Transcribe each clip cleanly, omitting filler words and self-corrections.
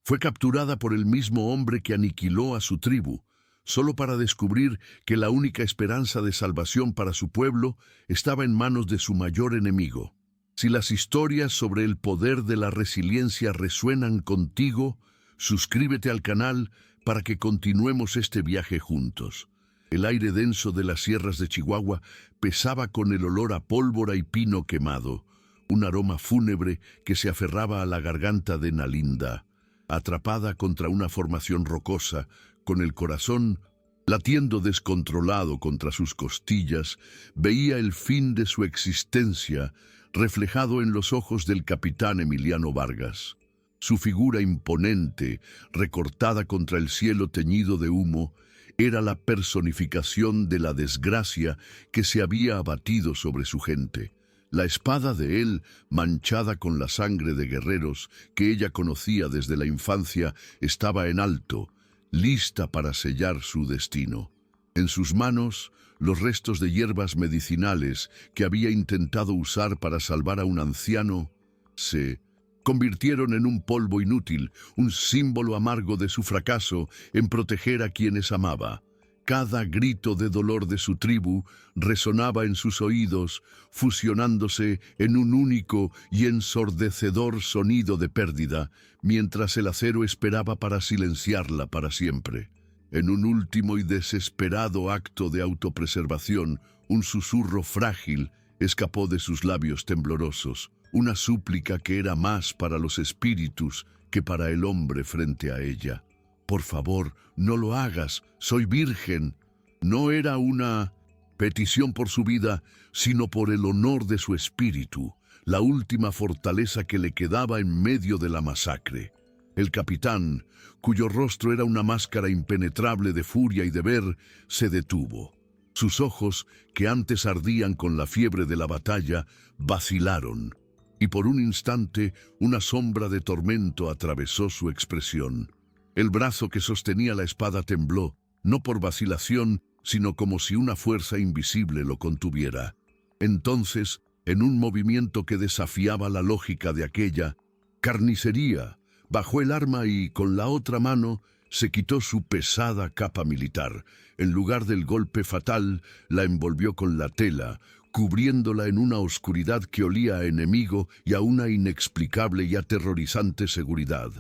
Fue capturada por el mismo hombre que aniquiló a su tribu, solo para descubrir que la única esperanza de salvación para su pueblo estaba en manos de su mayor enemigo. Si las historias sobre el poder de la resiliencia resuenan contigo, suscríbete al canal para que continuemos este viaje juntos. El aire denso de las sierras de Chihuahua pesaba con el olor a pólvora y pino quemado, un aroma fúnebre que se aferraba a la garganta de Nalinda, atrapada contra una formación rocosa, con el corazón latiendo descontrolado contra sus costillas. Veía el fin de su existencia reflejado en los ojos del capitán Emiliano Vargas. Su figura imponente, recortada contra el cielo teñido de humo, era la personificación de la desgracia que se había abatido sobre su gente. La espada de él, manchada con la sangre de guerreros que ella conocía desde la infancia, estaba en alto, lista para sellar su destino. En sus manos, los restos de hierbas medicinales que había intentado usar para salvar a un anciano se convirtieron en un polvo inútil, un símbolo amargo de su fracaso en proteger a quienes amaba. Cada grito de dolor de su tribu resonaba en sus oídos, fusionándose en un único y ensordecedor sonido de pérdida, mientras el acero esperaba para silenciarla para siempre. En un último y desesperado acto de autopreservación, un susurro frágil escapó de sus labios temblorosos, una súplica que era más para los espíritus que para el hombre frente a ella. «Por favor, no lo hagas, soy virgen». No era una petición por su vida, sino por el honor de su espíritu, la última fortaleza que le quedaba en medio de la masacre. El capitán, cuyo rostro era una máscara impenetrable de furia y deber, se detuvo. Sus ojos, que antes ardían con la fiebre de la batalla, vacilaron, y por un instante una sombra de tormento atravesó su expresión. El brazo que sostenía la espada tembló, no por vacilación, sino como si una fuerza invisible lo contuviera. Entonces, en un movimiento que desafiaba la lógica de aquella carnicería, bajó el arma y, con la otra mano, se quitó su pesada capa militar. En lugar del golpe fatal, la envolvió con la tela, cubriéndola en una oscuridad que olía a enemigo y a una inexplicable y aterrorizante seguridad.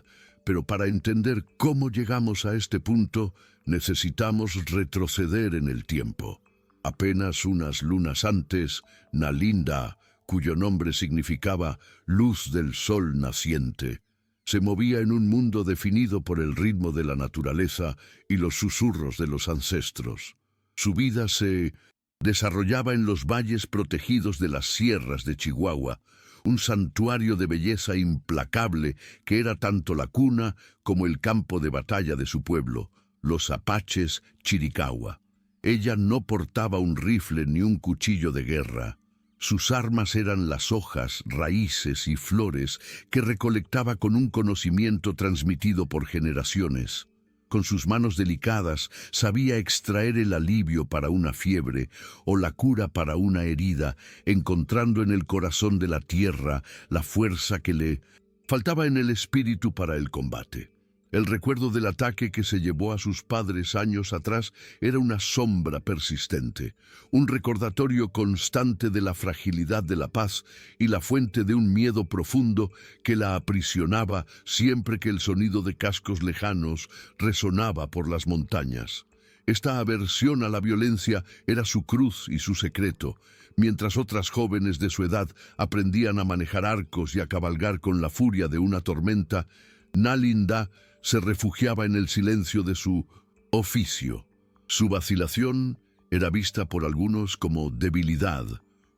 Pero para entender cómo llegamos a este punto, necesitamos retroceder en el tiempo. Apenas unas lunas antes, Nalinda, cuyo nombre significaba luz del sol naciente, se movía en un mundo definido por el ritmo de la naturaleza y los susurros de los ancestros. Su vida se desarrollaba en los valles protegidos de las sierras de Chihuahua, un santuario de belleza implacable que era tanto la cuna como el campo de batalla de su pueblo, los apaches Chiricahua. Ella no portaba un rifle ni un cuchillo de guerra. Sus armas eran las hojas, raíces y flores que recolectaba con un conocimiento transmitido por generaciones. Con sus manos delicadas sabía extraer el alivio para una fiebre o la cura para una herida, encontrando en el corazón de la tierra la fuerza que le faltaba en el espíritu para el combate. El recuerdo del ataque que se llevó a sus padres años atrás era una sombra persistente, un recordatorio constante de la fragilidad de la paz y la fuente de un miedo profundo que la aprisionaba siempre que el sonido de cascos lejanos resonaba por las montañas. Esta aversión a la violencia era su cruz y su secreto, mientras otras jóvenes de su edad aprendían a manejar arcos y a cabalgar con la furia de una tormenta. Nalinda se refugiaba en el silencio de su oficio. Su vacilación era vista por algunos como debilidad,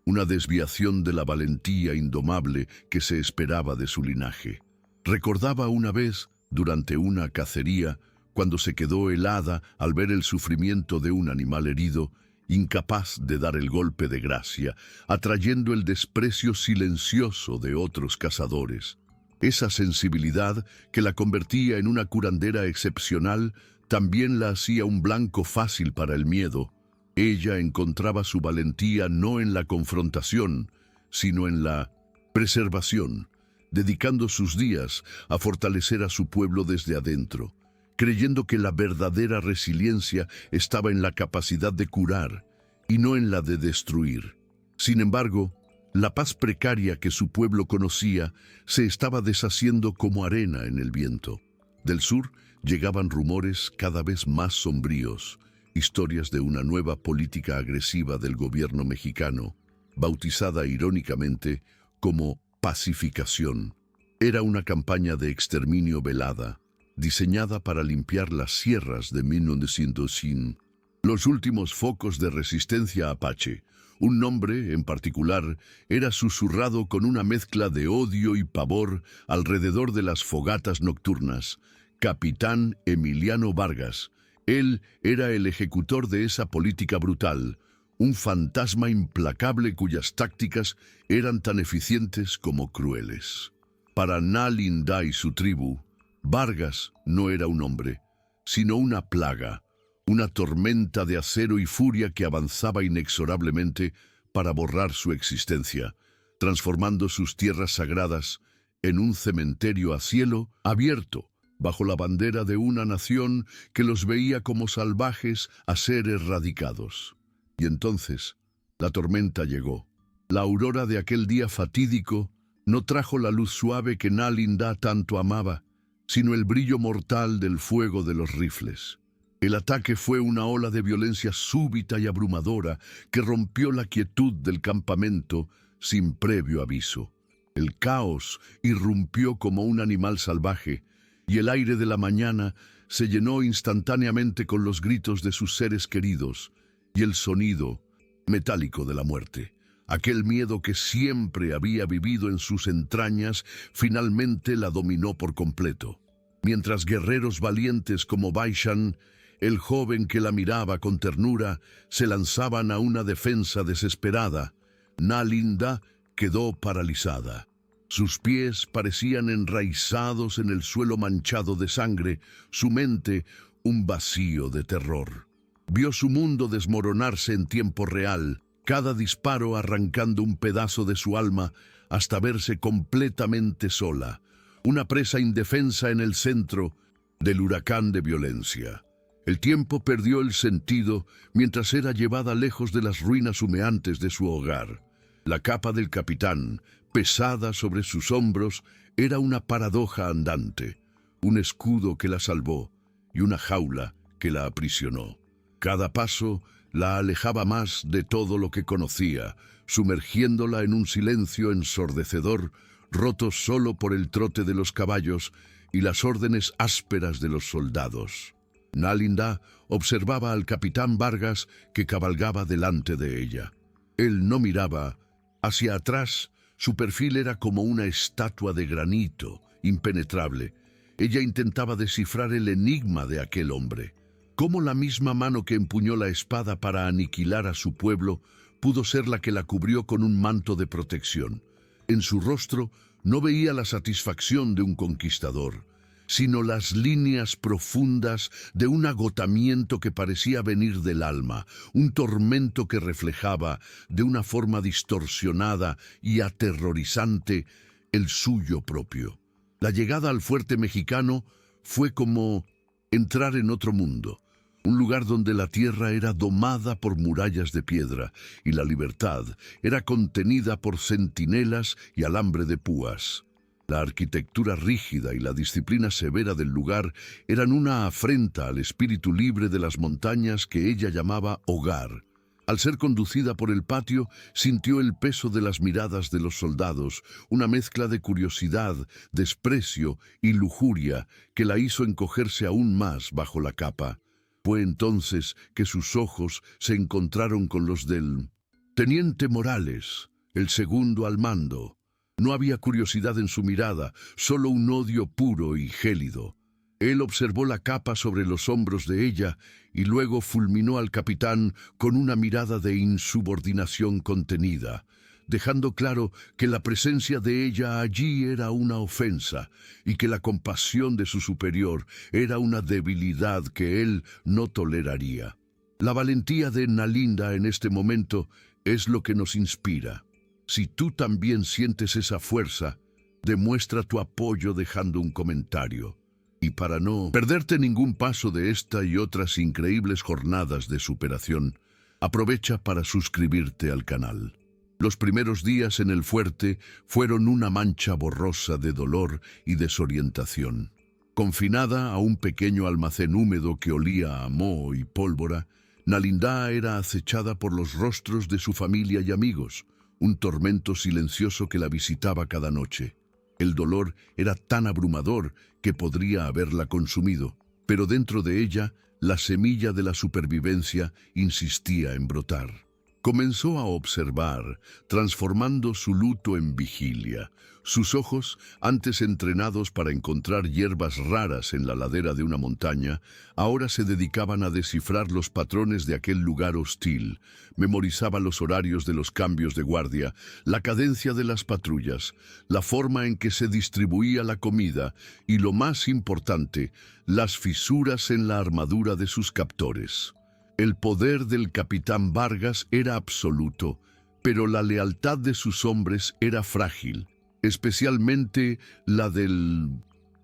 una desviación de la valentía indomable que se esperaba de su linaje. Recordaba una vez, durante una cacería, cuando se quedó helada al ver el sufrimiento de un animal herido, incapaz de dar el golpe de gracia, atrayendo el desprecio silencioso de otros cazadores. Esa sensibilidad, que la convertía en una curandera excepcional, también la hacía un blanco fácil para el miedo. Ella encontraba su valentía no en la confrontación, sino en la preservación, dedicando sus días a fortalecer a su pueblo desde adentro, creyendo que la verdadera resiliencia estaba en la capacidad de curar y no en la de destruir. Sin embargo, la paz precaria que su pueblo conocía se estaba deshaciendo como arena en el viento. Del sur llegaban rumores cada vez más sombríos, historias de una nueva política agresiva del gobierno mexicano, bautizada irónicamente como pacificación. Era una campaña de exterminio velada, diseñada para limpiar las sierras de 1900. Los últimos focos de resistencia apache. Un nombre, en particular, era susurrado con una mezcla de odio y pavor alrededor de las fogatas nocturnas: Capitán Emiliano Vargas. Él era el ejecutor de esa política brutal, un fantasma implacable cuyas tácticas eran tan eficientes como crueles. Para Nal Inda y su tribu, Vargas no era un hombre, sino una plaga, una tormenta de acero y furia que avanzaba inexorablemente para borrar su existencia, transformando sus tierras sagradas en un cementerio a cielo abierto, bajo la bandera de una nación que los veía como salvajes a ser erradicados. Y entonces, la tormenta llegó. La aurora de aquel día fatídico no trajo la luz suave que Nal Inda tanto amaba, sino el brillo mortal del fuego de los rifles. El ataque fue una ola de violencia súbita y abrumadora que rompió la quietud del campamento sin previo aviso. El caos irrumpió como un animal salvaje, y el aire de la mañana se llenó instantáneamente con los gritos de sus seres queridos y el sonido metálico de la muerte. Aquel miedo que siempre había vivido en sus entrañas finalmente la dominó por completo. Mientras guerreros valientes como Baishan, el joven que la miraba con ternura, se lanzaban a una defensa desesperada, Nal Inda quedó paralizada. Sus pies parecían enraizados en el suelo manchado de sangre, su mente un vacío de terror. Vio su mundo desmoronarse en tiempo real, cada disparo arrancando un pedazo de su alma hasta verse completamente sola, una presa indefensa en el centro del huracán de violencia. El tiempo perdió el sentido mientras era llevada lejos de las ruinas humeantes de su hogar. La capa del capitán, pesada sobre sus hombros, era una paradoja andante, un escudo que la salvó y una jaula que la aprisionó. Cada paso la alejaba más de todo lo que conocía, sumergiéndola en un silencio ensordecedor, roto solo por el trote de los caballos y las órdenes ásperas de los soldados. Nal Inda observaba al capitán Vargas que cabalgaba delante de ella. Él no miraba hacia atrás, su perfil era como una estatua de granito, impenetrable. Ella intentaba descifrar el enigma de aquel hombre. ¿Cómo la misma mano que empuñó la espada para aniquilar a su pueblo pudo ser la que la cubrió con un manto de protección? En su rostro no veía la satisfacción de un conquistador, sino las líneas profundas de un agotamiento que parecía venir del alma, un tormento que reflejaba, de una forma distorsionada y aterrorizante, el suyo propio. La llegada al fuerte mexicano fue como entrar en otro mundo, un lugar donde la tierra era domada por murallas de piedra y la libertad era contenida por centinelas y alambre de púas. La arquitectura rígida y la disciplina severa del lugar eran una afrenta al espíritu libre de las montañas que ella llamaba hogar. Al ser conducida por el patio, sintió el peso de las miradas de los soldados, una mezcla de curiosidad, desprecio y lujuria que la hizo encogerse aún más bajo la capa. Fue entonces que sus ojos se encontraron con los del teniente Morales, el segundo al mando. No había curiosidad en su mirada, solo un odio puro y gélido. Él observó la capa sobre los hombros de ella y luego fulminó al capitán con una mirada de insubordinación contenida, dejando claro que la presencia de ella allí era una ofensa y que la compasión de su superior era una debilidad que él no toleraría. La valentía de Nal Inda en este momento es lo que nos inspira. Si tú también sientes esa fuerza, Demuestra tu apoyo dejando un comentario. Y para no perderte ningún paso de esta y otras increíbles jornadas de superación, aprovecha para suscribirte al canal. Los primeros días en el fuerte fueron una mancha borrosa de dolor y desorientación. Confinada a un pequeño almacén húmedo que olía a moho y pólvora, Nalindá era acechada por los rostros de su familia y amigos, un tormento silencioso que la visitaba cada noche. El dolor era tan abrumador que podría haberla consumido, pero dentro de ella, la semilla de la supervivencia insistía en brotar. Comenzó a observar, transformando su luto en vigilia. Sus ojos, antes entrenados para encontrar hierbas raras en la ladera de una montaña, ahora se dedicaban a descifrar los patrones de aquel lugar hostil. Memorizaba los horarios de los cambios de guardia, la cadencia de las patrullas, la forma en que se distribuía la comida y, lo más importante, las fisuras en la armadura de sus captores. El poder del capitán Vargas era absoluto, pero la lealtad de sus hombres era frágil, especialmente la del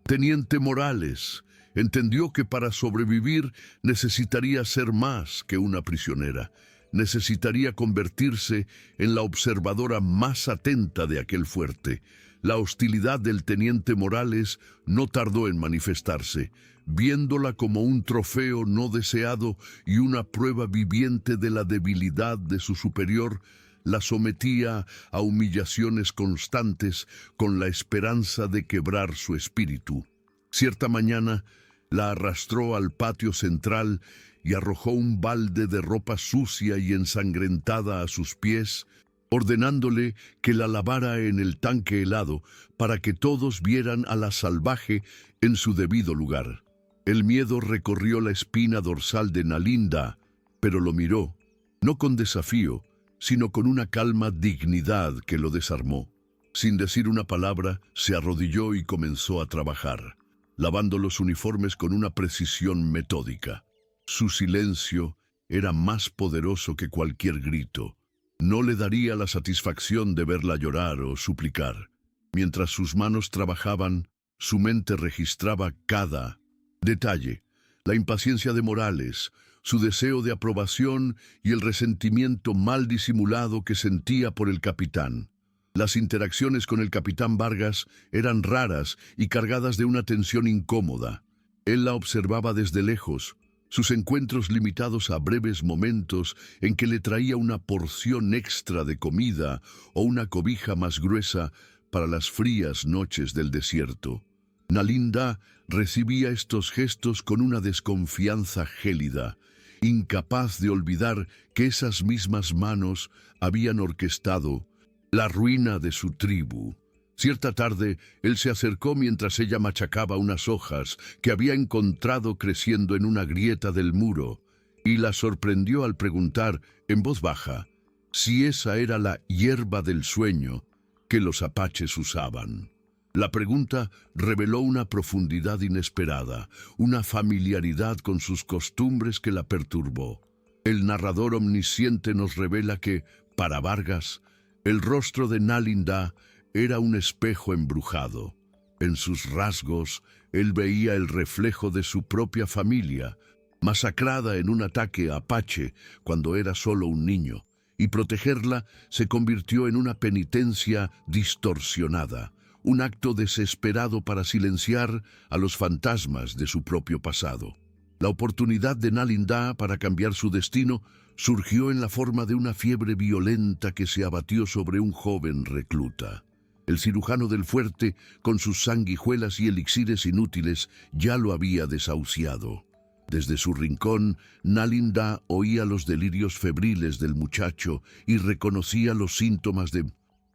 teniente Morales. Entendió que para sobrevivir necesitaría ser más que una prisionera. Necesitaría convertirse en la observadora más atenta de aquel fuerte. La hostilidad del teniente Morales no tardó en manifestarse, viéndola como un trofeo no deseado y una prueba viviente de la debilidad de su superior. La sometía a humillaciones constantes con la esperanza de quebrar su espíritu. Cierta mañana la arrastró al patio central y arrojó un balde de ropa sucia y ensangrentada a sus pies, ordenándole que la lavara en el tanque helado para que todos vieran a la salvaje en su debido lugar. El miedo recorrió la espina dorsal de Nalindá, pero lo miró, no con desafío, sino con una calma dignidad que lo desarmó. Sin decir una palabra, se arrodilló y comenzó a trabajar, lavando los uniformes con una precisión metódica. Su silencio era más poderoso que cualquier grito. No le daría la satisfacción de verla llorar o suplicar. Mientras sus manos trabajaban, su mente registraba cada detalle: la impaciencia de Morales, su deseo de aprobación y el resentimiento mal disimulado que sentía por el capitán. Las interacciones con el capitán Vargas eran raras y cargadas de una tensión incómoda. Él la observaba desde lejos, sus encuentros limitados a breves momentos en que le traía una porción extra de comida o una cobija más gruesa para las frías noches del desierto. Nalindá recibía estos gestos con una desconfianza gélida, incapaz de olvidar que esas mismas manos habían orquestado la ruina de su tribu. Cierta tarde, él se acercó mientras ella machacaba unas hojas que había encontrado creciendo en una grieta del muro, y la sorprendió al preguntar, en voz baja, si esa era la hierba del sueño que los apaches usaban. La pregunta reveló una profundidad inesperada, una familiaridad con sus costumbres que la perturbó. El narrador omnisciente nos revela que, para Vargas, el rostro de Nalindá era un espejo embrujado. En sus rasgos, él veía el reflejo de su propia familia, masacrada en un ataque apache cuando era solo un niño, y protegerla se convirtió en una penitencia distorsionada, un acto desesperado para silenciar a los fantasmas de su propio pasado. La oportunidad de Nalindá para cambiar su destino surgió en la forma de una fiebre violenta que se abatió sobre un joven recluta. El cirujano del fuerte, con sus sanguijuelas y elixires inútiles, ya lo había desahuciado. Desde su rincón, Nalindá oía los delirios febriles del muchacho y reconocía los síntomas de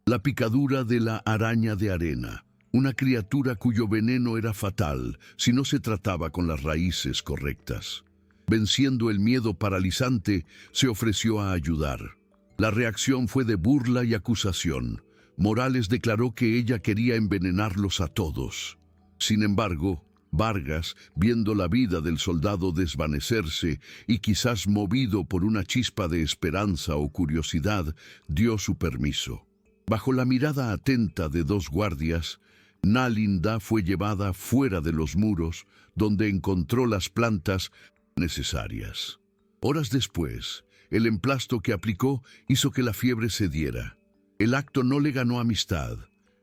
la picadura de la araña de arena, una criatura cuyo veneno era fatal si no se trataba con las raíces correctas. Venciendo el miedo paralizante, se ofreció a ayudar. La reacción fue de burla y acusación. Morales declaró que ella quería envenenarlos a todos. Sin embargo, Vargas, viendo la vida del soldado desvanecerse y quizás movido por una chispa de esperanza o curiosidad, dio su permiso. Bajo la mirada atenta de dos guardias, Nalinda fue llevada fuera de los muros, donde encontró las plantas necesarias. Horas después, el emplasto que aplicó hizo que la fiebre cediera. El acto no le ganó amistad,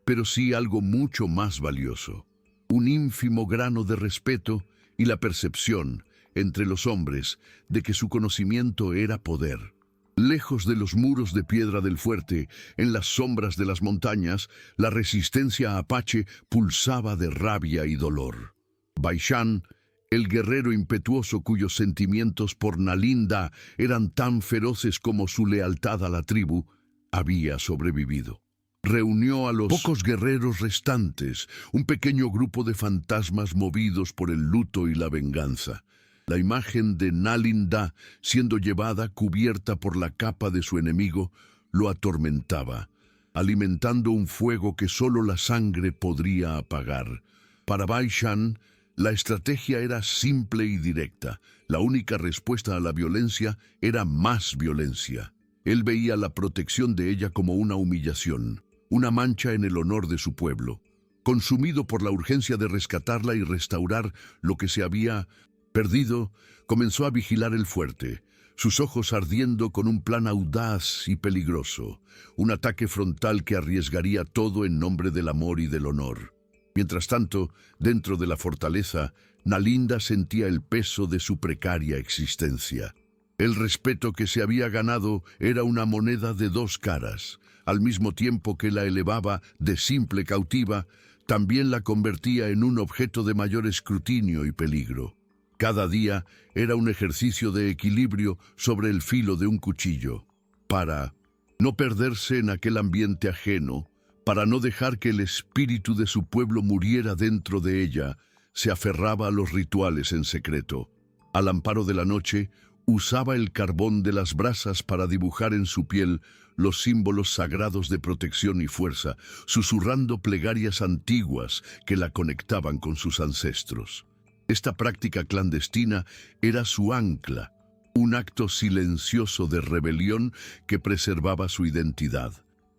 pero sí algo mucho más valioso: un ínfimo grano de respeto y la percepción, entre los hombres, de que su conocimiento era poder. Lejos de los muros de piedra del fuerte, en las sombras de las montañas, la resistencia apache pulsaba de rabia y dolor. Baishan, el guerrero impetuoso cuyos sentimientos por Nalinda eran tan feroces como su lealtad a la tribu, había sobrevivido. Reunió a los pocos guerreros restantes, un pequeño grupo de fantasmas movidos por el luto y la venganza. La imagen de Nalinda, siendo llevada cubierta por la capa de su enemigo, lo atormentaba, alimentando un fuego que solo la sangre podría apagar. Para Baishan, la estrategia era simple y directa. La única respuesta a la violencia era más violencia. Él veía la protección de ella como una humillación, una mancha en el honor de su pueblo. Consumido por la urgencia de rescatarla y restaurar lo que se había perdido, comenzó a vigilar el fuerte, sus ojos ardiendo con un plan audaz y peligroso, un ataque frontal que arriesgaría todo en nombre del amor y del honor. Mientras tanto, dentro de la fortaleza, Nalinda sentía el peso de su precaria existencia. El respeto que se había ganado era una moneda de dos caras. Al mismo tiempo que la elevaba de simple cautiva, también la convertía en un objeto de mayor escrutinio y peligro. Cada día era un ejercicio de equilibrio sobre el filo de un cuchillo, para no perderse en aquel ambiente ajeno, para no dejar que el espíritu de su pueblo muriera dentro de ella. Se aferraba a los rituales en secreto. Al amparo de la noche, usaba el carbón de las brasas para dibujar en su piel los símbolos sagrados de protección y fuerza, susurrando plegarias antiguas que la conectaban con sus ancestros. Esta práctica clandestina era su ancla, un acto silencioso de rebelión que preservaba su identidad.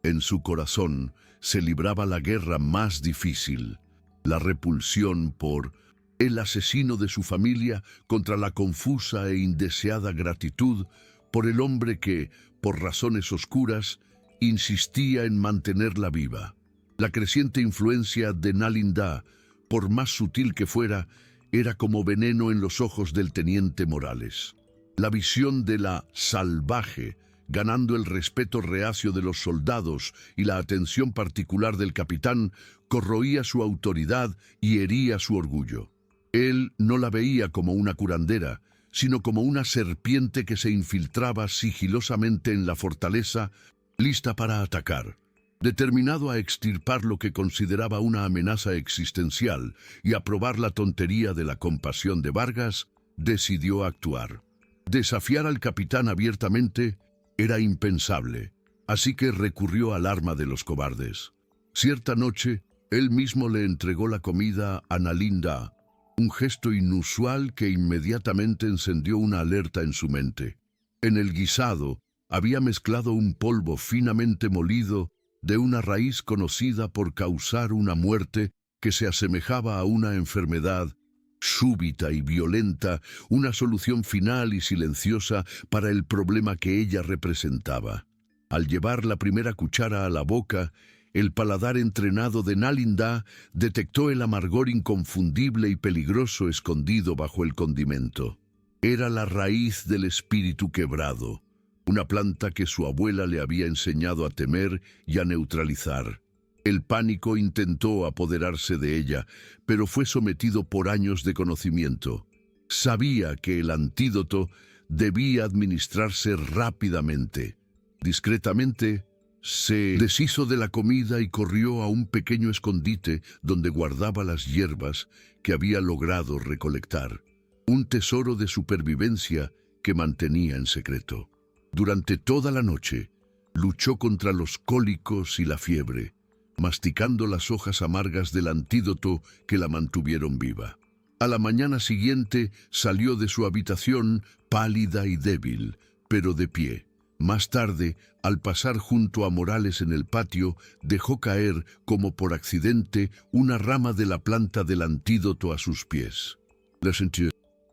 En su corazón se libraba la guerra más difícil, la repulsión por el asesino de su familia contra la confusa e indeseada gratitud por el hombre que, por razones oscuras, insistía en mantenerla viva. La creciente influencia de Nalinda, por más sutil que fuera, era como veneno en los ojos del teniente Morales. La visión de la salvaje, ganando el respeto reacio de los soldados y la atención particular del capitán, corroía su autoridad y hería su orgullo. Él no la veía como una curandera, sino como una serpiente que se infiltraba sigilosamente en la fortaleza, lista para atacar. Determinado a extirpar lo que consideraba una amenaza existencial y a probar la tontería de la compasión de Vargas, decidió actuar. Desafiar al capitán abiertamente era impensable, así que recurrió al arma de los cobardes. Cierta noche, él mismo le entregó la comida a Nalinda, un gesto inusual que inmediatamente encendió una alerta en su mente. En el guisado había mezclado un polvo finamente molido de una raíz conocida por causar una muerte que se asemejaba a una enfermedad súbita y violenta, una solución final y silenciosa para el problema que ella representaba. Al llevar la primera cuchara a la boca, el paladar entrenado de Nalinda detectó el amargor inconfundible y peligroso escondido bajo el condimento. Era la raíz del espíritu quebrado, una planta que su abuela le había enseñado a temer y a neutralizar. El pánico intentó apoderarse de ella, pero fue sometido por años de conocimiento. Sabía que el antídoto debía administrarse rápidamente. Discretamente, se deshizo de la comida y corrió a un pequeño escondite donde guardaba las hierbas que había logrado recolectar. Un tesoro de supervivencia que mantenía en secreto. Durante toda la noche, luchó contra los cólicos y la fiebre, masticando las hojas amargas del antídoto que la mantuvieron viva. A la mañana siguiente salió de su habitación pálida y débil, pero de pie. Más tarde, al pasar junto a Morales en el patio, dejó caer, como por accidente, una rama de la planta del antídoto a sus pies. La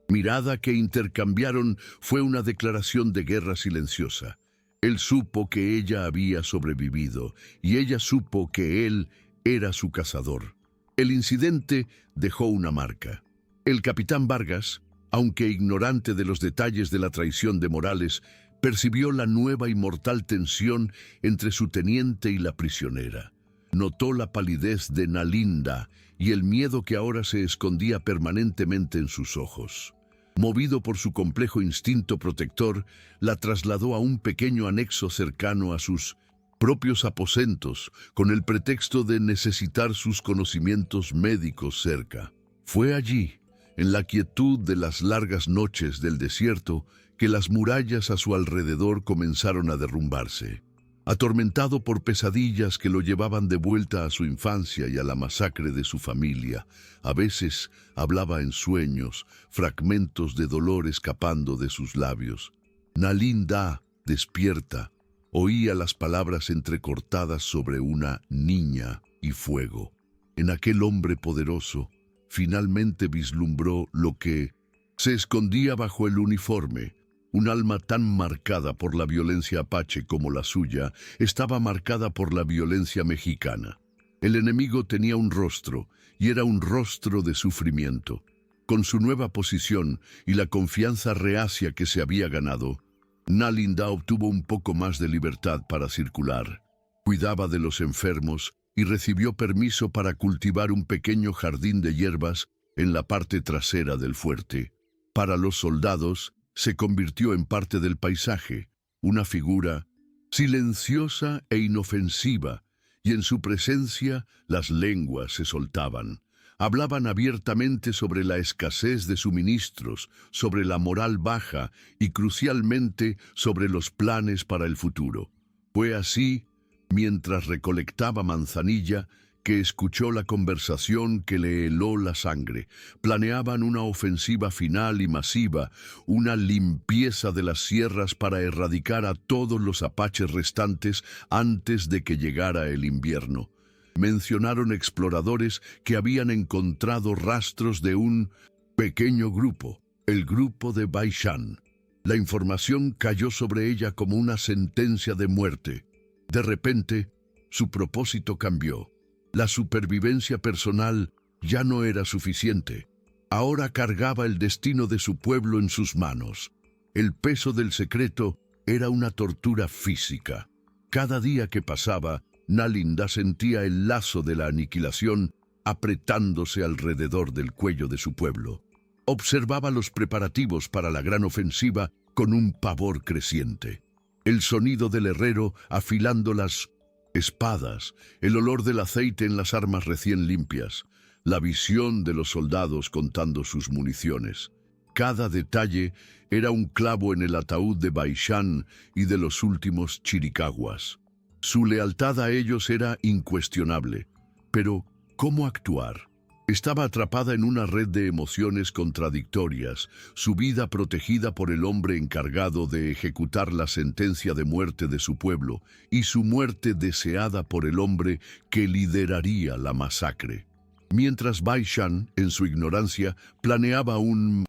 mirada que intercambiaron fue una declaración de guerra silenciosa. Él supo que ella había sobrevivido y ella supo que él era su cazador. El incidente dejó una marca. El capitán Vargas, aunque ignorante de los detalles de la traición de Morales, percibió la nueva y mortal tensión entre su teniente y la prisionera. Notó la palidez de Nalinda y el miedo que ahora se escondía permanentemente en sus ojos. Movido por su complejo instinto protector, la trasladó a un pequeño anexo cercano a sus propios aposentos, con el pretexto de necesitar sus conocimientos médicos cerca. Fue allí, en la quietud de las largas noches del desierto, que las murallas a su alrededor comenzaron a derrumbarse. Atormentado por pesadillas que lo llevaban de vuelta a su infancia y a la masacre de su familia, a veces hablaba en sueños, fragmentos de dolor escapando de sus labios. Nalinda, despierta, oía las palabras entrecortadas sobre una niña y fuego. En aquel hombre poderoso, finalmente vislumbró lo que se escondía bajo el uniforme. Un alma tan marcada por la violencia apache como la suya estaba marcada por la violencia mexicana. El enemigo tenía un rostro, y era un rostro de sufrimiento. Con su nueva posición y la confianza reacia que se había ganado, Nalinda obtuvo un poco más de libertad para circular. Cuidaba de los enfermos y recibió permiso para cultivar un pequeño jardín de hierbas en la parte trasera del fuerte. Para los soldados, se convirtió en parte del paisaje, una figura silenciosa e inofensiva, y en su presencia las lenguas se soltaban. Hablaban abiertamente sobre la escasez de suministros, sobre la moral baja y, crucialmente, sobre los planes para el futuro. Fue así, mientras recolectaba manzanilla, que escuchó la conversación que le heló la sangre. Planeaban una ofensiva final y masiva, una limpieza de las sierras para erradicar a todos los apaches restantes antes de que llegara el invierno. Mencionaron exploradores que habían encontrado rastros de un pequeño grupo, el grupo de Baishan. La información cayó sobre ella como una sentencia de muerte. De repente, su propósito cambió. La supervivencia personal ya no era suficiente. Ahora cargaba el destino de su pueblo en sus manos. El peso del secreto era una tortura física. Cada día que pasaba, Nalinda sentía el lazo de la aniquilación apretándose alrededor del cuello de su pueblo. Observaba los preparativos para la gran ofensiva con un pavor creciente. El sonido del herrero afilando las espadas, el olor del aceite en las armas recién limpias, la visión de los soldados contando sus municiones. Cada detalle era un clavo en el ataúd de Baishan y de los últimos chiricahuas. Su lealtad a ellos era incuestionable, pero ¿cómo actuar? Estaba atrapada en una red de emociones contradictorias, su vida protegida por el hombre encargado de ejecutar la sentencia de muerte de su pueblo y su muerte deseada por el hombre que lideraría la masacre. Mientras Baishan, en su ignorancia, planeaba un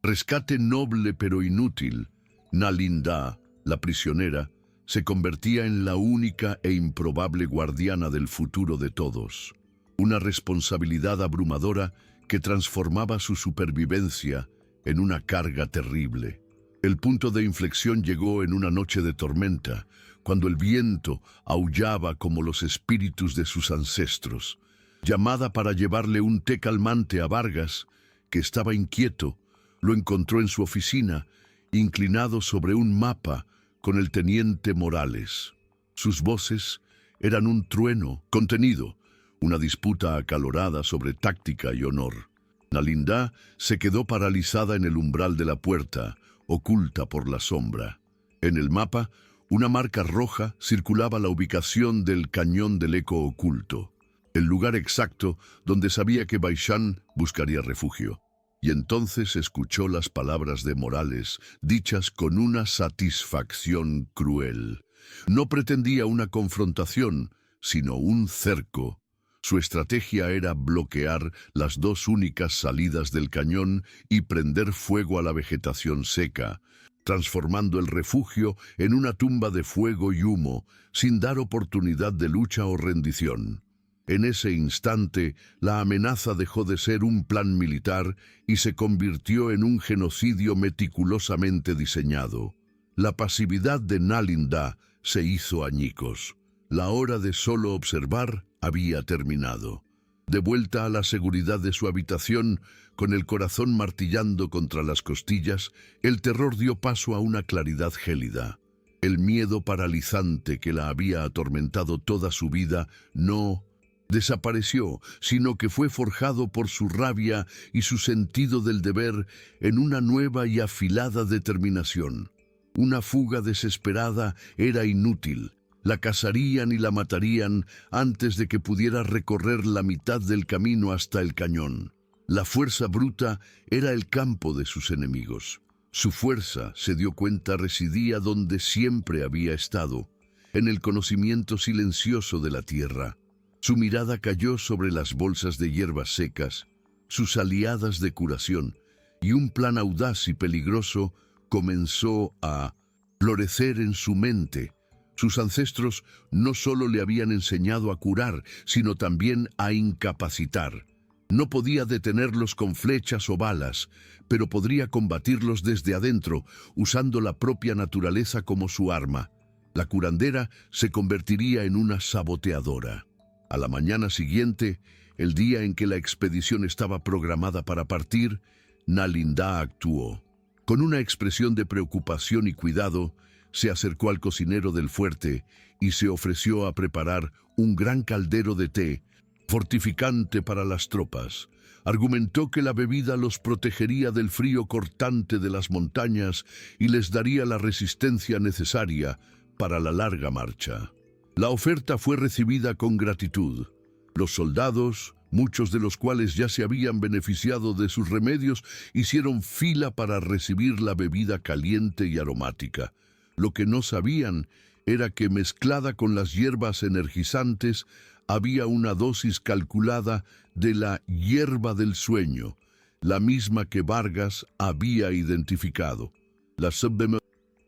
rescate noble pero inútil, Nalinda, la prisionera, se convertía en la única e improbable guardiana del futuro de todos. Una responsabilidad abrumadora que transformaba su supervivencia en una carga terrible. El punto de inflexión llegó en una noche de tormenta, cuando el viento aullaba como los espíritus de sus ancestros. Llamada para llevarle un té calmante a Vargas, que estaba inquieto, lo encontró en su oficina, inclinado sobre un mapa con el teniente Morales. Sus voces eran un trueno contenido, una disputa acalorada sobre táctica y honor. Nalinda se quedó paralizada en el umbral de la puerta, oculta por la sombra. En el mapa, una marca roja circulaba la ubicación del cañón del eco oculto, el lugar exacto donde sabía que Baishan buscaría refugio. Y entonces escuchó las palabras de Morales, dichas con una satisfacción cruel. No pretendía una confrontación, sino un cerco. Su estrategia era bloquear las dos únicas salidas del cañón y prender fuego a la vegetación seca, transformando el refugio en una tumba de fuego y humo, sin dar oportunidad de lucha o rendición. En ese instante, la amenaza dejó de ser un plan militar y se convirtió en un genocidio meticulosamente diseñado. La pasividad de Nalindá se hizo añicos. La hora de solo observar había terminado. De vuelta a la seguridad de su habitación, con el corazón martillando contra las costillas, el terror dio paso a una claridad gélida. El miedo paralizante que la había atormentado toda su vida no desapareció, sino que fue forjado por su rabia y su sentido del deber en una nueva y afilada determinación. Una fuga desesperada era inútil. La cazarían y la matarían antes de que pudiera recorrer la mitad del camino hasta el cañón. La fuerza bruta era el campo de sus enemigos. Su fuerza, se dio cuenta, residía donde siempre había estado, en el conocimiento silencioso de la tierra. Su mirada cayó sobre las bolsas de hierbas secas, sus aliadas de curación, y un plan audaz y peligroso comenzó a florecer en su mente. Sus ancestros no solo le habían enseñado a curar, sino también a incapacitar. No podía detenerlos con flechas o balas, pero podría combatirlos desde adentro, usando la propia naturaleza como su arma. La curandera se convertiría en una saboteadora. A la mañana siguiente, el día en que la expedición estaba programada para partir, Nalindá actuó. Con una expresión de preocupación y cuidado, se acercó al cocinero del fuerte y se ofreció a preparar un gran caldero de té, fortificante para las tropas. Argumentó que la bebida los protegería del frío cortante de las montañas y les daría la resistencia necesaria para la larga marcha. La oferta fue recibida con gratitud. Los soldados, muchos de los cuales ya se habían beneficiado de sus remedios, hicieron fila para recibir la bebida caliente y aromática. Lo que no sabían era que mezclada con las hierbas energizantes había una dosis calculada de la hierba del sueño, la misma que Vargas había identificado. La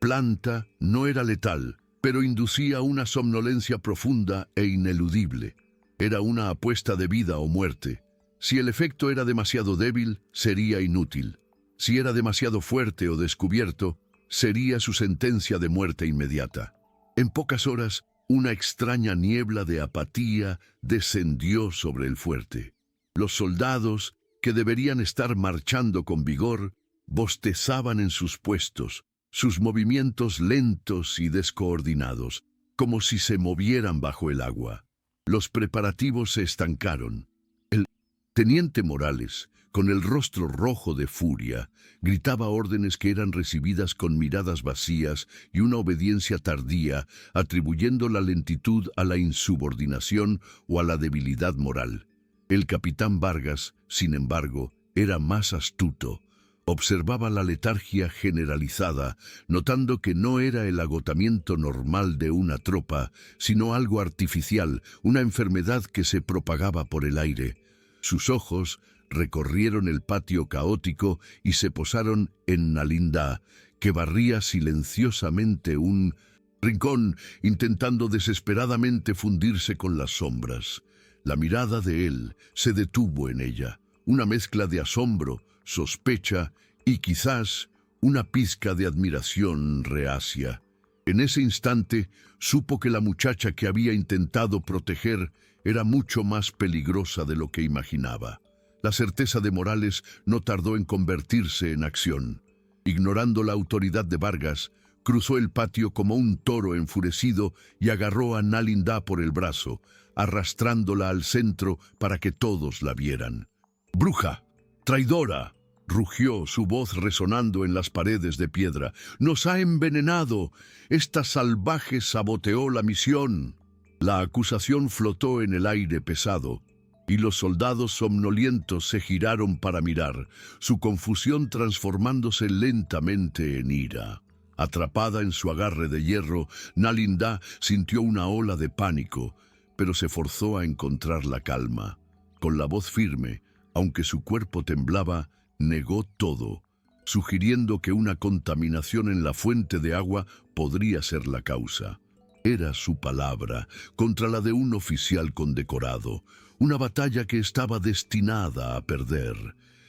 planta no era letal, pero inducía una somnolencia profunda e ineludible. Era una apuesta de vida o muerte. Si el efecto era demasiado débil, sería inútil. Si era demasiado fuerte o descubierto, sería su sentencia de muerte inmediata. En pocas horas, una extraña niebla de apatía descendió sobre el fuerte. Los soldados, que deberían estar marchando con vigor, bostezaban en sus puestos, sus movimientos lentos y descoordinados, como si se movieran bajo el agua. Los preparativos se estancaron. El teniente Morales, con el rostro rojo de furia, gritaba órdenes que eran recibidas con miradas vacías y una obediencia tardía, atribuyendo la lentitud a la insubordinación o a la debilidad moral. El capitán Vargas, sin embargo, era más astuto. Observaba la letargia generalizada, notando que no era el agotamiento normal de una tropa, sino algo artificial, una enfermedad que se propagaba por el aire. Sus ojos recorrieron el patio caótico y se posaron en Nalindá, que barría silenciosamente un rincón, intentando desesperadamente fundirse con las sombras. La mirada de él se detuvo en ella, una mezcla de asombro, sospecha y quizás una pizca de admiración reacia. En ese instante supo que la muchacha que había intentado proteger era mucho más peligrosa de lo que imaginaba. La certeza de Morales no tardó en convertirse en acción. Ignorando la autoridad de Vargas, cruzó el patio como un toro enfurecido y agarró a Nalindá por el brazo, arrastrándola al centro para que todos la vieran. ¡Bruja! ¡Traidora!, rugió, su voz resonando en las paredes de piedra. ¡Nos ha envenenado! ¡Esta salvaje saboteó la misión! La acusación flotó en el aire pesado. y los soldados somnolientos se giraron para mirar, su confusión transformándose lentamente en ira. Atrapada en su agarre de hierro, Nalindá sintió una ola de pánico, pero se forzó a encontrar la calma. Con la voz firme, aunque su cuerpo temblaba, negó todo, sugiriendo que una contaminación en la fuente de agua podría ser la causa. Era su palabra contra la de un oficial condecorado, una batalla que estaba destinada a perder.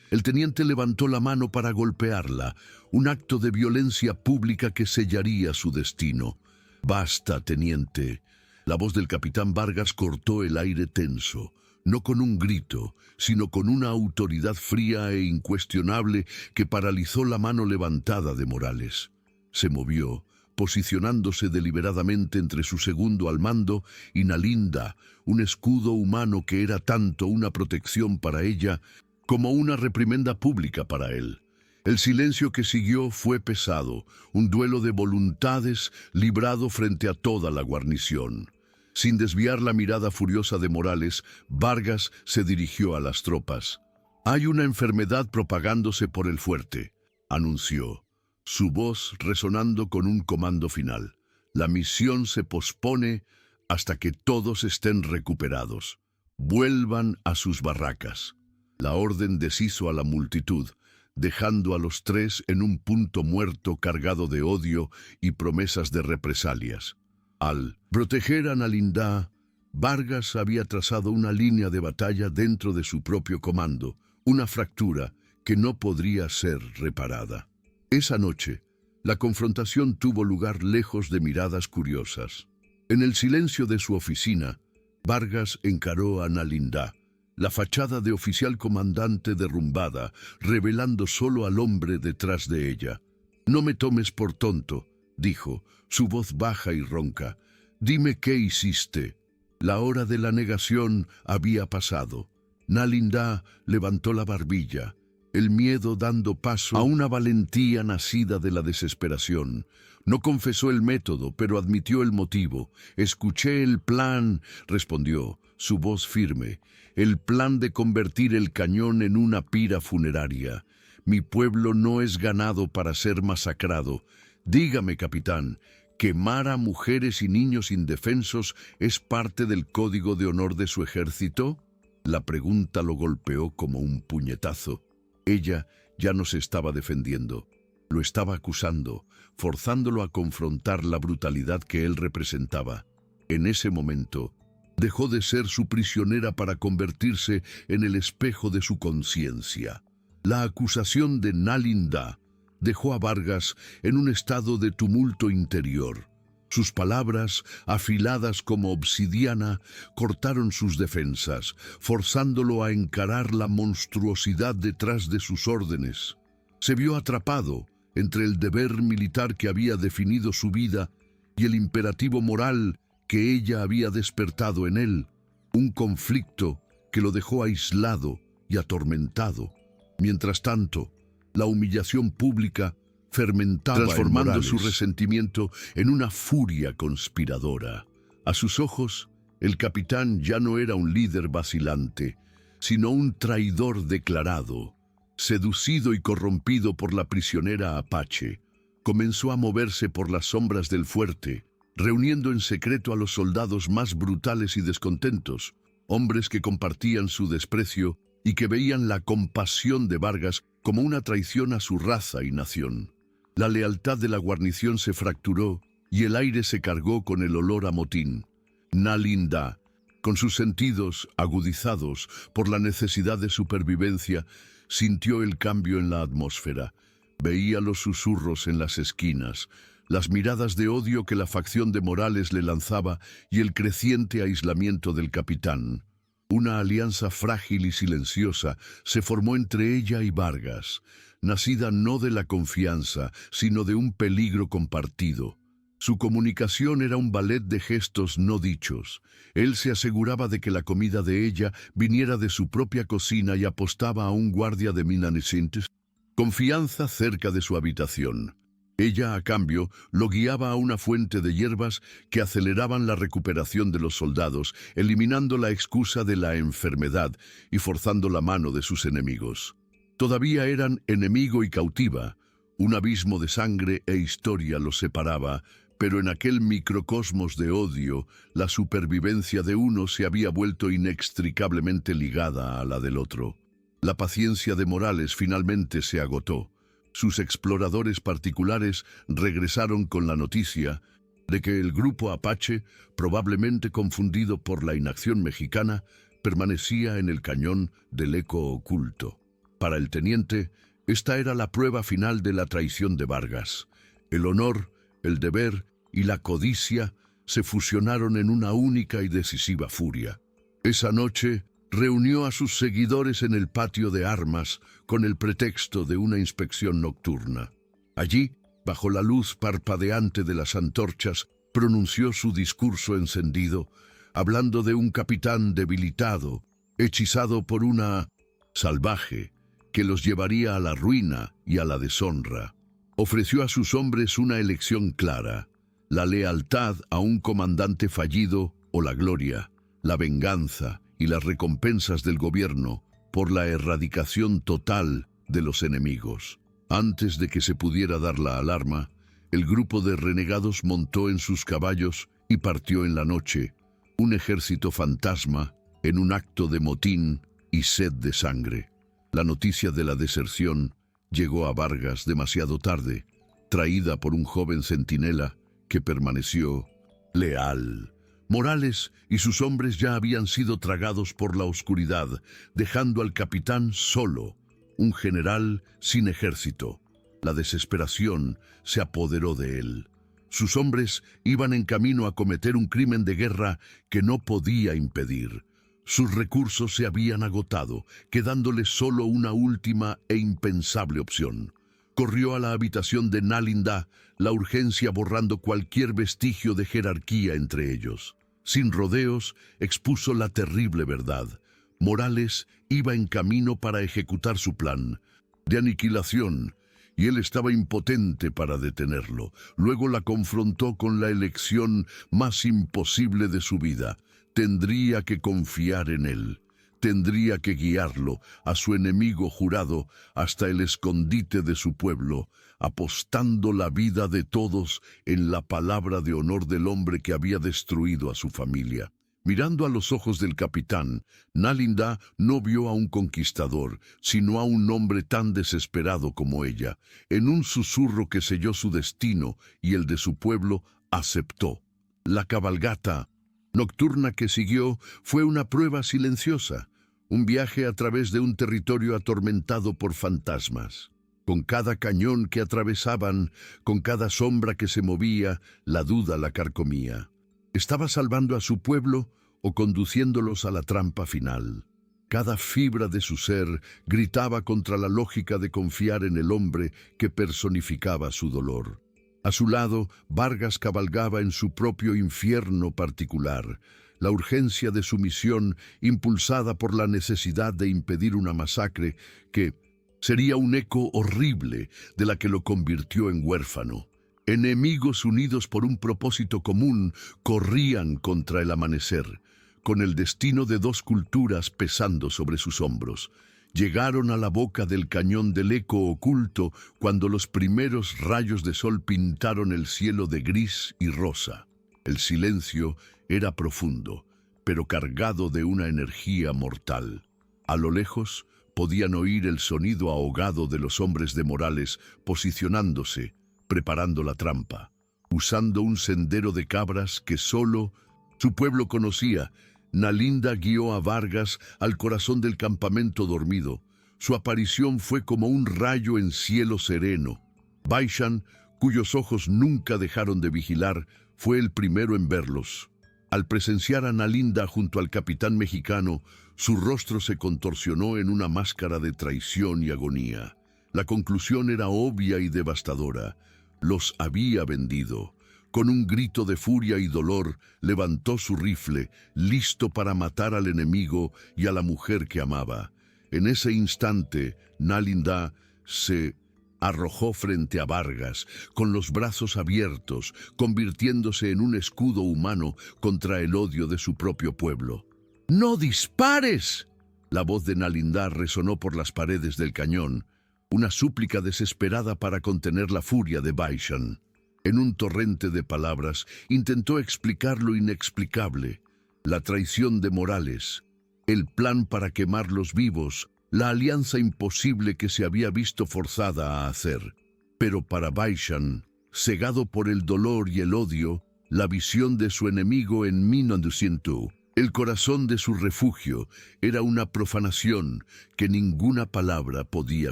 El teniente levantó la mano para golpearla, un acto de violencia pública que sellaría su destino. «Basta, teniente». La voz del capitán Vargas cortó el aire tenso, no con un grito, sino con una autoridad fría e incuestionable que paralizó la mano levantada de Morales. Se movió, posicionándose deliberadamente entre su segundo al mando y Nalindá, un escudo humano que era tanto una protección para ella como una reprimenda pública para él. El silencio que siguió fue pesado, un duelo de voluntades librado frente a toda la guarnición. Sin desviar la mirada furiosa de Morales, Vargas se dirigió a las tropas. «Hay una enfermedad propagándose por el fuerte», anunció, su voz resonando con un comando final. «La misión se pospone hasta que todos estén recuperados. Vuelvan a sus barracas». La orden deshizo a la multitud, dejando a los tres en un punto muerto cargado de odio y promesas de represalias. Al proteger a Nalindá, Vargas había trazado una línea de batalla dentro de su propio comando, una fractura que no podría ser reparada. Esa noche, la confrontación tuvo lugar lejos de miradas curiosas. En el silencio de su oficina, Vargas encaró a Nalindá, la fachada de oficial comandante derrumbada, revelando solo al hombre detrás de ella. «No me tomes por tonto», dijo, su voz baja y ronca. «Dime qué hiciste». La hora de la negación había pasado. Nalindá levantó la barbilla, el miedo dando paso a una valentía nacida de la desesperación. No confesó el método, pero admitió el motivo. «Escuché el plan», respondió, su voz firme, «el plan de convertir el cañón en una pira funeraria. Mi pueblo no es ganado para ser masacrado. Dígame, capitán, ¿quemar a mujeres y niños indefensos es parte del código de honor de su ejército?» La pregunta lo golpeó como un puñetazo. Ella ya no se estaba defendiendo, lo estaba acusando, forzándolo a confrontar la brutalidad que él representaba. En ese momento, dejó de ser su prisionera para convertirse en el espejo de su conciencia. La acusación de Nalindá dejó a Vargas en un estado de tumulto interior. Sus palabras, afiladas como obsidiana, cortaron sus defensas, forzándolo a encarar la monstruosidad detrás de sus órdenes. Se vio atrapado entre el deber militar que había definido su vida y el imperativo moral que ella había despertado en él, un conflicto que lo dejó aislado y atormentado. Mientras tanto, la humillación pública fermentaba, transformando su resentimiento en una furia conspiradora. A sus ojos, el capitán ya no era un líder vacilante, sino un traidor declarado. Seducido y corrompido por la prisionera apache, comenzó a moverse por las sombras del fuerte, reuniendo en secreto a los soldados más brutales y descontentos, hombres que compartían su desprecio y que veían la compasión de Vargas como una traición a su raza y nación. La lealtad de la guarnición se fracturó y el aire se cargó con el olor a motín. Nalindá, con sus sentidos agudizados por la necesidad de supervivencia, sintió el cambio en la atmósfera. Veía los susurros en las esquinas, las miradas de odio que la facción de Morales le lanzaba y el creciente aislamiento del capitán. Una alianza frágil y silenciosa se formó entre ella y Vargas, nacida no de la confianza, sino de un peligro compartido. Su comunicación era un ballet de gestos no dichos. Él se aseguraba de que la comida de ella viniera de su propia cocina y apostaba a un guardia de Minanesinthes confianza cerca de su habitación. Ella, a cambio, lo guiaba a una fuente de hierbas que aceleraban la recuperación de los soldados, eliminando la excusa de la enfermedad y forzando la mano de sus enemigos. Todavía eran enemigo y cautiva. Un abismo de sangre e historia los separaba, pero en aquel microcosmos de odio, la supervivencia de uno se había vuelto inextricablemente ligada a la del otro. La paciencia de Morales finalmente se agotó. Sus exploradores particulares regresaron con la noticia de que el grupo Apache, probablemente confundido por la inacción mexicana, permanecía en el cañón del Eco Oculto. Para el teniente, esta era la prueba final de la traición de Vargas. El honor, el deber y la codicia se fusionaron en una única y decisiva furia. Esa noche reunió a sus seguidores en el patio de armas con el pretexto de una inspección nocturna. Allí, bajo la luz parpadeante de las antorchas, pronunció su discurso encendido, hablando de un capitán debilitado, hechizado por una salvaje, que los llevaría a la ruina y a la deshonra. Ofreció a sus hombres una elección clara: la lealtad a un comandante fallido o la gloria, la venganza y las recompensas del gobierno por la erradicación total de los enemigos. Antes de que se pudiera dar la alarma, el grupo de renegados montó en sus caballos y partió en la noche, un ejército fantasma en un acto de motín y sed de sangre. La noticia de la deserción llegó a Vargas demasiado tarde, traída por un joven centinela que permaneció leal. Morales y sus hombres ya habían sido tragados por la oscuridad, dejando al capitán solo, un general sin ejército. La desesperación se apoderó de él. Sus hombres iban en camino a cometer un crimen de guerra que no podía impedir. Sus recursos se habían agotado, quedándole solo una última e impensable opción. Corrió a la habitación de Nalindá, la urgencia borrando cualquier vestigio de jerarquía entre ellos. Sin rodeos, expuso la terrible verdad. Morales iba en camino para ejecutar su plan de aniquilación, y él estaba impotente para detenerlo. Luego la confrontó con la elección más imposible de su vida. Tendría que confiar en él. Tendría que guiarlo, a su enemigo jurado, hasta el escondite de su pueblo, apostando la vida de todos en la palabra de honor del hombre que había destruido a su familia. Mirando a los ojos del capitán, Nalindá no vio a un conquistador, sino a un hombre tan desesperado como ella. En un susurro que selló su destino y el de su pueblo, aceptó. La cabalgata nocturna que siguió fue una prueba silenciosa, un viaje a través de un territorio atormentado por fantasmas. Con cada cañón que atravesaban, con cada sombra que se movía, la duda la carcomía. ¿Estaba salvando a su pueblo o conduciéndolos a la trampa final? Cada fibra de su ser gritaba contra la lógica de confiar en el hombre que personificaba su dolor. A su lado, Vargas cabalgaba en su propio infierno particular, la urgencia de su misión impulsada por la necesidad de impedir una masacre que sería un eco horrible de la que lo convirtió en huérfano. Enemigos unidos por un propósito común corrían contra el amanecer, con el destino de dos culturas pesando sobre sus hombros. Llegaron a la boca del cañón del Eco Oculto cuando los primeros rayos de sol pintaron el cielo de gris y rosa. El silencio era profundo, pero cargado de una energía mortal. A lo lejos podían oír el sonido ahogado de los hombres de Morales posicionándose, preparando la trampa, usando un sendero de cabras que solo su pueblo conocía. Nalindá guió a Vargas al corazón del campamento dormido. Su aparición fue como un rayo en cielo sereno. Baishan, cuyos ojos nunca dejaron de vigilar, fue el primero en verlos. Al presenciar a Nalindá junto al capitán mexicano, su rostro se contorsionó en una máscara de traición y agonía. La conclusión era obvia y devastadora. Los había vendido. Con un grito de furia y dolor, levantó su rifle, listo para matar al enemigo y a la mujer que amaba. En ese instante, Nalindá se Arrojó frente a Vargas, con los brazos abiertos, convirtiéndose en un escudo humano contra el odio de su propio pueblo. ¡No dispares! La voz de Nalindá resonó por las paredes del cañón, una súplica desesperada para contener la furia de Baishan. En un torrente de palabras, intentó explicar lo inexplicable, la traición de Morales, el plan para quemarlos vivos, la alianza imposible que se había visto forzada a hacer. Pero para Baishan, cegado por el dolor y el odio, la visión de su enemigo en Minonducientú, el corazón de su refugio, era una profanación que ninguna palabra podía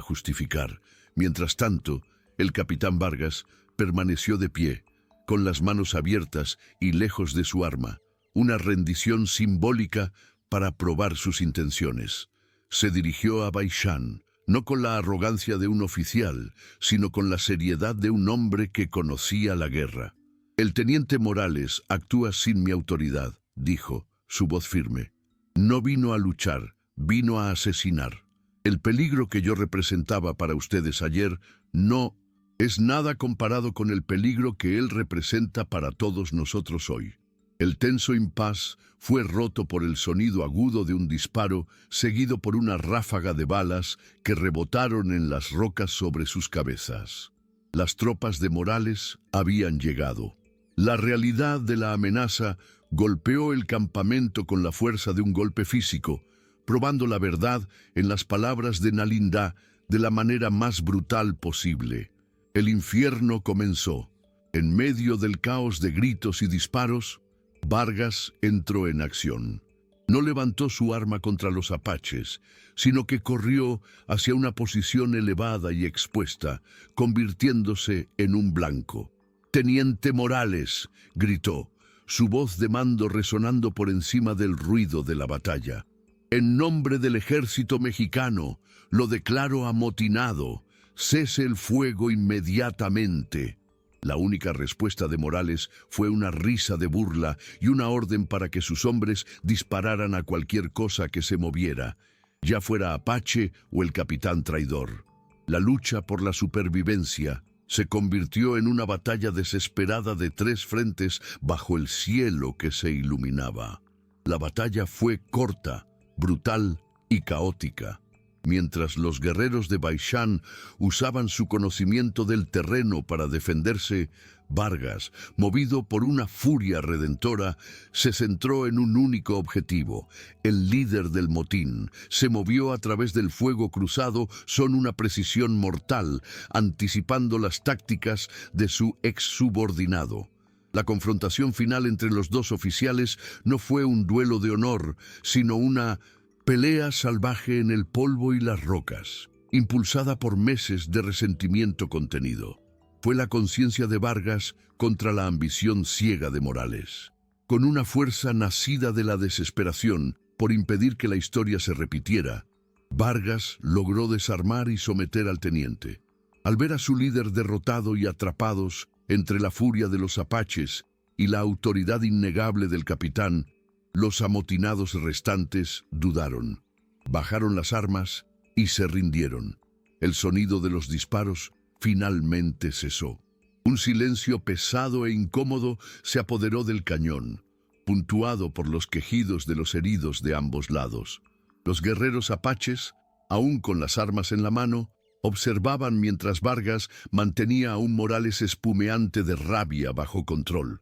justificar. Mientras tanto, el capitán Vargas permaneció de pie, con las manos abiertas y lejos de su arma, una rendición simbólica para probar sus intenciones. Se dirigió a Baishan, no con la arrogancia de un oficial, sino con la seriedad de un hombre que conocía la guerra. «El teniente Morales actúa sin mi autoridad», dijo, su voz firme. «No vino a luchar, vino a asesinar. El peligro que yo representaba para ustedes ayer no es nada comparado con el peligro que él representa para todos nosotros hoy». El tenso impas fue roto por el sonido agudo de un disparo, seguido por una ráfaga de balas que rebotaron en las rocas sobre sus cabezas. Las tropas de Morales habían llegado. La realidad de la amenaza golpeó el campamento con la fuerza de un golpe físico, probando la verdad en las palabras de Nalindá de la manera más brutal posible. El infierno comenzó. En medio del caos de gritos y disparos, Vargas entró en acción. No levantó su arma contra los apaches, sino que corrió hacia una posición elevada y expuesta, convirtiéndose en un blanco. «¡Teniente Morales!», gritó, su voz de mando resonando por encima del ruido de la batalla. «En nombre del ejército mexicano, lo declaro amotinado. Cese el fuego inmediatamente». La única respuesta de Morales fue una risa de burla y una orden para que sus hombres dispararan a cualquier cosa que se moviera, ya fuera Apache o el capitán traidor. La lucha por la supervivencia se convirtió en una batalla desesperada de 3 frentes bajo el cielo que se iluminaba. La batalla fue corta, brutal y caótica. Mientras los guerreros de Baishan usaban su conocimiento del terreno para defenderse, Vargas, movido por una furia redentora, se centró en un único objetivo. El líder del motín se movió a través del fuego cruzado con una precisión mortal, anticipando las tácticas de su exsubordinado. La confrontación final entre los dos oficiales no fue un duelo de honor, sino una pelea salvaje en el polvo y las rocas, impulsada por meses de resentimiento contenido. Fue la conciencia de Vargas contra la ambición ciega de Morales. Con una fuerza nacida de la desesperación por impedir que la historia se repitiera, Vargas logró desarmar y someter al teniente. Al ver a su líder derrotado y atrapados entre la furia de los apaches y la autoridad innegable del capitán, los amotinados restantes dudaron, bajaron las armas y se rindieron. El sonido de los disparos finalmente cesó. Un silencio pesado e incómodo se apoderó del cañón, puntuado por los quejidos de los heridos de ambos lados. Los guerreros apaches, aún con las armas en la mano, observaban mientras Vargas mantenía a un Morales espumeante de rabia bajo control.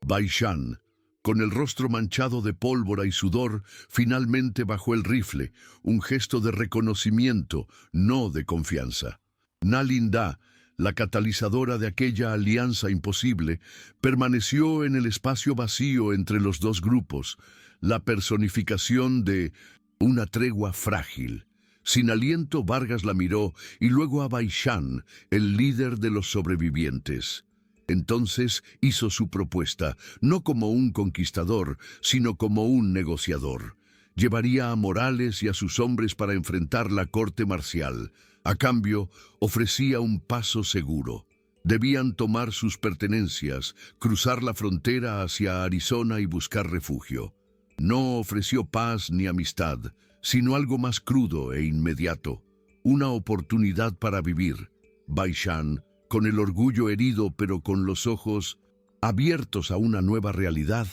Baishan, con el rostro manchado de pólvora y sudor, finalmente bajó el rifle, un gesto de reconocimiento, no de confianza. Nalindá, la catalizadora de aquella alianza imposible, permaneció en el espacio vacío entre los dos grupos, la personificación de una tregua frágil. Sin aliento, Vargas la miró y luego a Baishan, el líder de los sobrevivientes. Entonces hizo su propuesta, no como un conquistador, sino como un negociador. Llevaría a Morales y a sus hombres para enfrentar la corte marcial. A cambio, ofrecía un paso seguro. Debían tomar sus pertenencias, cruzar la frontera hacia Arizona y buscar refugio. No ofreció paz ni amistad, sino algo más crudo e inmediato, una oportunidad para vivir. Baishan, con el orgullo herido pero con los ojos abiertos a una nueva realidad,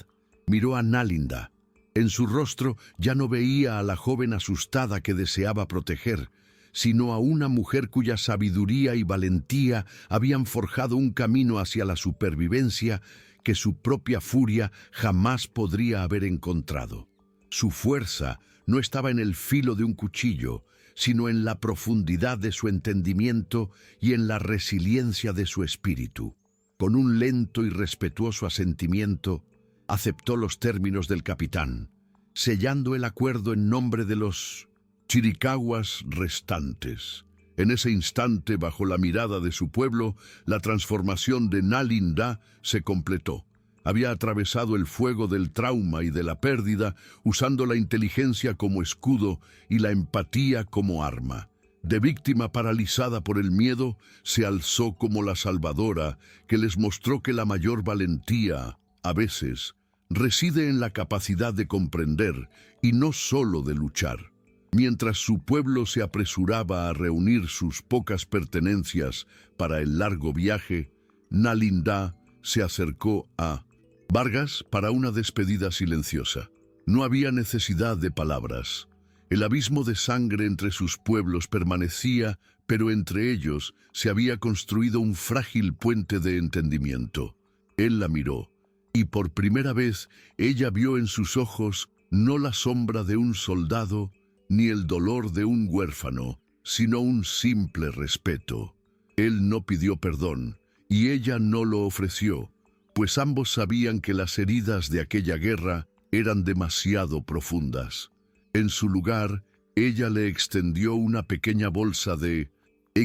miró a Nalinda. En su rostro ya no veía a la joven asustada que deseaba proteger, sino a una mujer cuya sabiduría y valentía habían forjado un camino hacia la supervivencia que su propia furia jamás podría haber encontrado. Su fuerza no estaba en el filo de un cuchillo, sino en la profundidad de su entendimiento y en la resiliencia de su espíritu. Con un lento y respetuoso asentimiento, aceptó los términos del capitán, sellando el acuerdo en nombre de los chiricahuas restantes. En ese instante, bajo la mirada de su pueblo, la transformación de Nalinda se completó. Había atravesado el fuego del trauma y de la pérdida, usando la inteligencia como escudo y la empatía como arma. De víctima paralizada por el miedo, se alzó como la salvadora que les mostró que la mayor valentía, a veces, reside en la capacidad de comprender y no solo de luchar. Mientras su pueblo se apresuraba a reunir sus pocas pertenencias para el largo viaje, Nalinda se acercó a Vargas para una despedida silenciosa. No había necesidad de palabras. El abismo de sangre entre sus pueblos permanecía, pero entre ellos se había construido un frágil puente de entendimiento. Él la miró, y por primera vez ella vio en sus ojos no la sombra de un soldado, ni el dolor de un huérfano, sino un simple respeto. Él no pidió perdón, y ella no lo ofreció, pues ambos sabían que las heridas de aquella guerra eran demasiado profundas. En su lugar, ella le extendió una pequeña bolsa de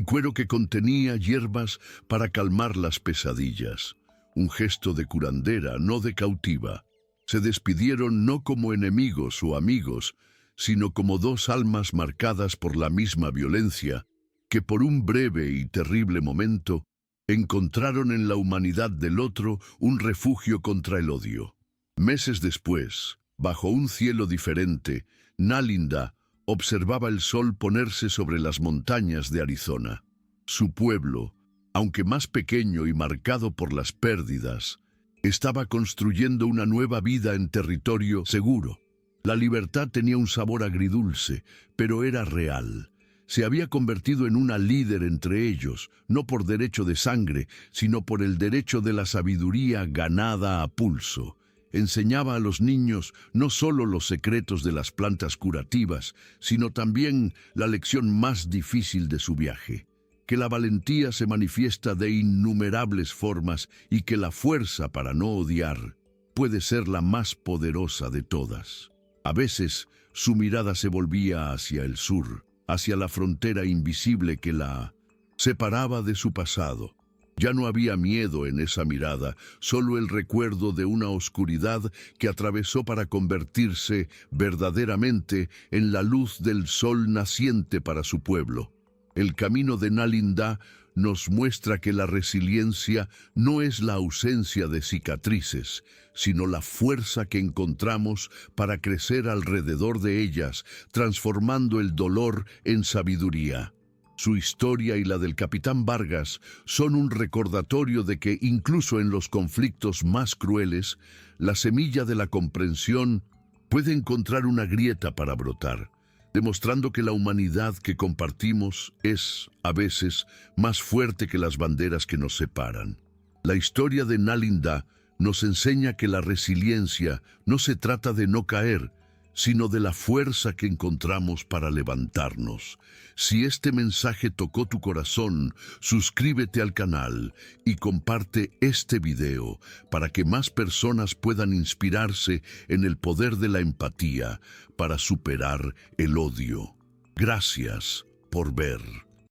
cuero que contenía hierbas para calmar las pesadillas. Un gesto de curandera, no de cautiva. Se despidieron no como enemigos o amigos, sino como dos almas marcadas por la misma violencia, que por un breve y terrible momento encontraron en la humanidad del otro un refugio contra el odio. Meses después, bajo un cielo diferente, Nalinda observaba el sol ponerse sobre las montañas de Arizona. Su pueblo, aunque más pequeño y marcado por las pérdidas, estaba construyendo una nueva vida en territorio seguro. La libertad tenía un sabor agridulce, pero era real. Se había convertido en una líder entre ellos, no por derecho de sangre, sino por el derecho de la sabiduría ganada a pulso. Enseñaba a los niños no solo los secretos de las plantas curativas, sino también la lección más difícil de su viaje, que la valentía se manifiesta de innumerables formas y que la fuerza para no odiar puede ser la más poderosa de todas. A veces, su mirada se volvía hacia el sur, hacia la frontera invisible que la separaba de su pasado. Ya no había miedo en esa mirada, solo el recuerdo de una oscuridad que atravesó para convertirse verdaderamente en la luz del sol naciente para su pueblo. El camino de Nalinda nos muestra que la resiliencia no es la ausencia de cicatrices, sino la fuerza que encontramos para crecer alrededor de ellas, transformando el dolor en sabiduría. Su historia y la del capitán Vargas son un recordatorio de que incluso en los conflictos más crueles, la semilla de la comprensión puede encontrar una grieta para brotar, demostrando que la humanidad que compartimos es, a veces, más fuerte que las banderas que nos separan. La historia de Nalinda nos enseña que la resiliencia no se trata de no caer, sino de la fuerza que encontramos para levantarnos. Si este mensaje tocó tu corazón, suscríbete al canal y comparte este video para que más personas puedan inspirarse en el poder de la empatía para superar el odio. Gracias por ver.